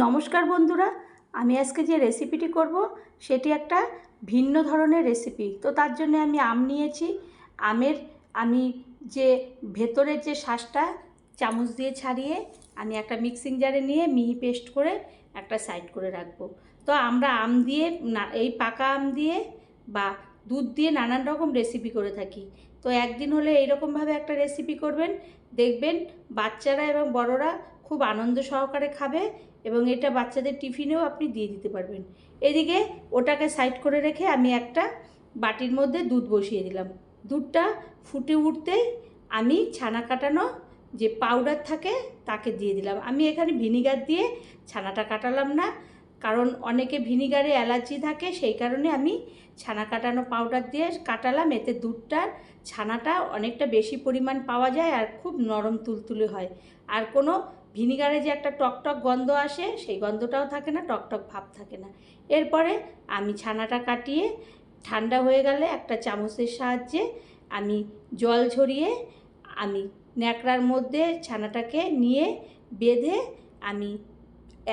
নমস্কার বন্ধুরা, আমি আজকে যে রেসিপিটি করব সেটি একটা ভিন্ন ধরনের রেসিপি। তো তার জন্য আমি আম নিয়েছি। আমি যে ভেতরের যে শাঁসটা চামচ দিয়ে ছাড়িয়ে আমি একটা মিক্সিং জারে নিয়ে মিহি পেস্ট করে একটা সাইড করে রাখবো। তো আমরা আম দিয়ে এই পাকা আম দিয়ে বা দুধ দিয়ে নানান রকম রেসিপি করে থাকি। তো একদিন হলে এইরকমভাবে একটা রেসিপি করবেন, দেখবেন বাচ্চারা এবং বড়রা খুব আনন্দ সহকারে খাবে এবং এটা বাচ্চাদের টিফিনেও আপনি দিয়ে দিতে পারবেন। এদিকে ওটাকে সাইড করে রেখে আমি একটা বাটির মধ্যে দুধ বসিয়ে দিলাম। দুধটা ফুটে উঠতেই আমি ছানা কাটানো যে পাউডার থাকে তাকে দিয়ে দিলাম। আমি এখানে ভিনিগার দিয়ে ছানাটা কাটালাম না, কারণ অনেকে ভিনিগারে অ্যালার্জি থাকে, সেই কারণে আমি ছানা কাটানো পাউডার দিয়ে কাটালাম। এতে দুধটার ছানাটা অনেকটা বেশি পরিমাণ পাওয়া যায় আর খুব নরম তুলতুলে হয়। আর কোনো ভিনিগারে যে একটা টকটক গন্ধ আসে সেই গন্ধটাও থাকে না, টকটক ভাব থাকে না। এরপরে আমি ছানাটা কাটিয়ে ঠান্ডা হয়ে গেলে একটা চামচের সাহায্যে আমি জল ঝরিয়ে আমি ন্যাকড়ার মধ্যে ছানাটাকে নিয়ে বেঁধে আমি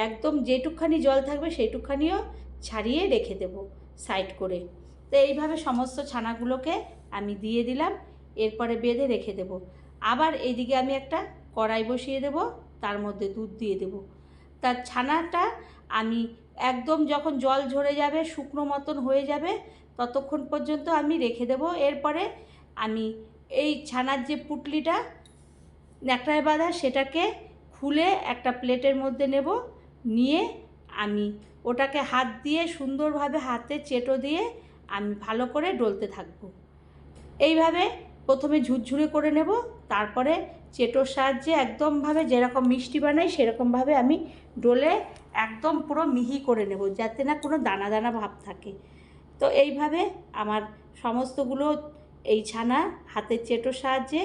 একদম যেটুকখানি জল থাকবে সেইটুকখানিও ছাড়িয়ে রেখে দেব সাইড করে। তো এইভাবে সমস্ত ছানাগুলোকে আমি দিয়ে দিলাম, এরপরে বেঁধে রেখে দেব। আবার এইদিকে আমি একটা কড়াই বসিয়ে দেব, তার মধ্যে দুধ দিয়ে দেব। তার ছানাটা আমি একদম যখন জল ঝরে যাবে, শুকনো মতন হয়ে যাবে, ততক্ষণ পর্যন্ত আমি রেখে দেব। এরপরে আমি এই ছানার যে পুটলিটা ন্যাকড়ায় বাঁধা সেটাকে খুলে একটা প্লেটের মধ্যে নেব, নিয়ে আমি ওটাকে হাত দিয়ে সুন্দরভাবে হাতে চেটো দিয়ে আমি ভালো করে ডলতে থাকব। এইভাবে প্রথমে ঝুরঝুরে করে নেব, তারপরে চেটোর সাহায্যে একদমভাবে যেরকম মিষ্টি বানাই সেরকমভাবে আমি ডলে একদম পুরো মিহি করে নেব, যাতে না কোনো দানা দানা ভাব থাকে। তো এইভাবে আমার সমস্তগুলো এই ছানা হাতের চেটোর সাহায্যে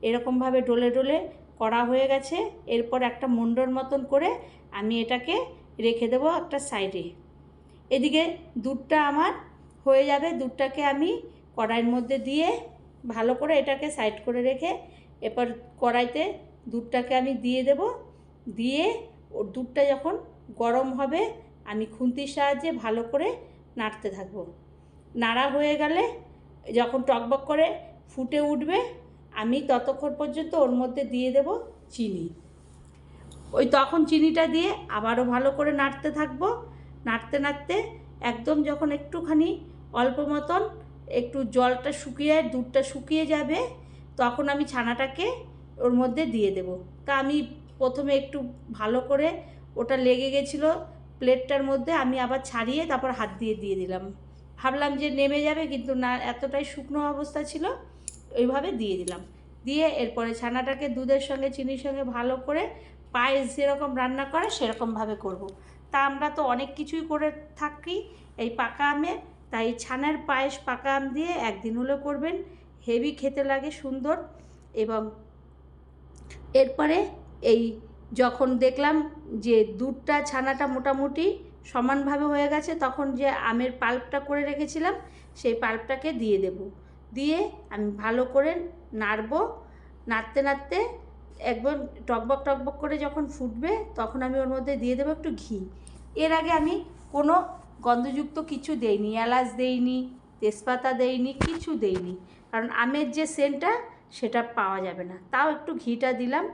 এরকমভাবে ডলে ডলে করা হয়ে গেছে। এরপর একটা মুন্ডর মতন করে আমি এটাকে রেখে দেবো একটা সাইডে। এদিকে দুধটা আমার হয়ে যাবে। দুধটাকে আমি কড়াইয়ের মধ্যে দিয়ে ভালো করে এটাকে সাইড করে রেখে এরপর কড়াইতে দুধটাকে আমি দিয়ে দেব। দিয়ে ওর দুধটা যখন গরম হবে আমি খুন্তির সাহায্যে ভালো করে নাড়তে থাকবো। নাড়া হয়ে গেলে যখন টকবক করে ফুটে উঠবে আমি ততক্ষণ পর্যন্ত ওর মধ্যে দিয়ে দেব চিনি। ওই তখন চিনিটা দিয়ে আবারও ভালো করে নাড়তে থাকবো। নাড়তে নাড়তে একদম যখন একটুখানি অল্প মতন একটু জলটা শুকিয়ে দুধটা শুকিয়ে যাবে, তখন আমি ছানাটাকে ওর মধ্যে দিয়ে দেব। তা আমি প্রথমে একটু ভালো করে ওটা লেগে গেছিলো প্লেটটার মধ্যে, আমি আবার ছাড়িয়ে তারপর হাত দিয়ে দিয়ে দিলাম। ভাবলাম যে নেমে যাবে, কিন্তু না, এতটাই শুকনো অবস্থা ছিল, ওইভাবে দিয়ে দিলাম। দিয়ে এরপরে ছানাটাকে দুধের সঙ্গে চিনির সঙ্গে ভালো করে পায়েস যেরকম রান্না করে সেরকমভাবে করব। তা আমরা তো অনেক কিছুই করে থাকি এই পাকা আমে, তাই ছানার পায়েস পাকা আম দিয়ে একদিন হলেও করবেন, হেভি খেতে লাগে, সুন্দর। এবং এরপরে এই যখন দেখলাম যে দুধটা ছানাটা মোটামুটি সমানভাবে হয়ে গেছে, তখন যে আমের পাল্পটা করে রেখেছিলাম সেই পাল্পটাকে দিয়ে দেব। দিয়ে আমি ভালো করে নাড়বো। নাড়তে নাড়তে একবার টকবক টকবক করে যখন ফুটবে তখন আমি ওর মধ্যে দিয়ে দেবো একটু ঘি। এর আগে আমি কোনো গন্ধযুক্ত কিছু দেইনি, এলাচ দেইনি, তেজপাতা দেইনি, কিছু দেইনি, কারণ আমের যে সেন্টটা সেটা পাওয়া যাবে না। তাও একটু ঘিটা দিলাম,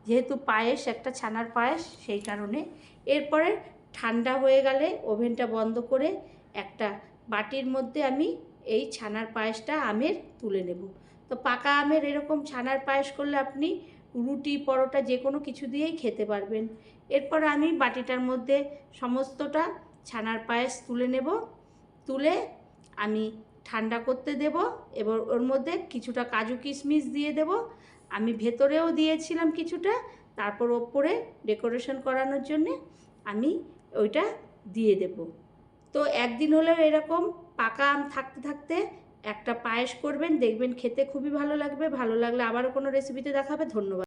যেহেতু পায়েস, একটা ছানার পায়েস, সেই কারণে। এরপরে ঠান্ডা হয়ে গেলে ওভেনটা বন্ধ করে একটা বাটির মধ্যে আমি এই ছানার পায়েসটা আমের তুলে নেব। তো পাকা আমের এরকম ছানার পায়েস করলে আপনি রুটি পরোটা যে কোনো কিছু দিয়েই খেতে পারবেন। এরপর আমি বাটিটার মধ্যে সমস্তটা ছানার পায়েস তুলে নেব। তুলে আমি ঠান্ডা করতে দেব। এবার ওর মধ্যে কিছুটা কাজু কিশমিশ দিয়ে দেব। আমি ভেতরেও দিয়েছিলাম কিছুটা, তারপর ওপরে ডেকোরেশন করানোর জন্যে আমি ওইটা দিয়ে দেব। তো একদিন হলেও এরকম পাকা আম থাকতে থাকতে একটা পায়েস করবেন, দেখবেন খেতে খুবই ভালো লাগবে। ভালো লাগলে আবারও কোনো রেসিপিতে দেখাবে। ধন্যবাদ।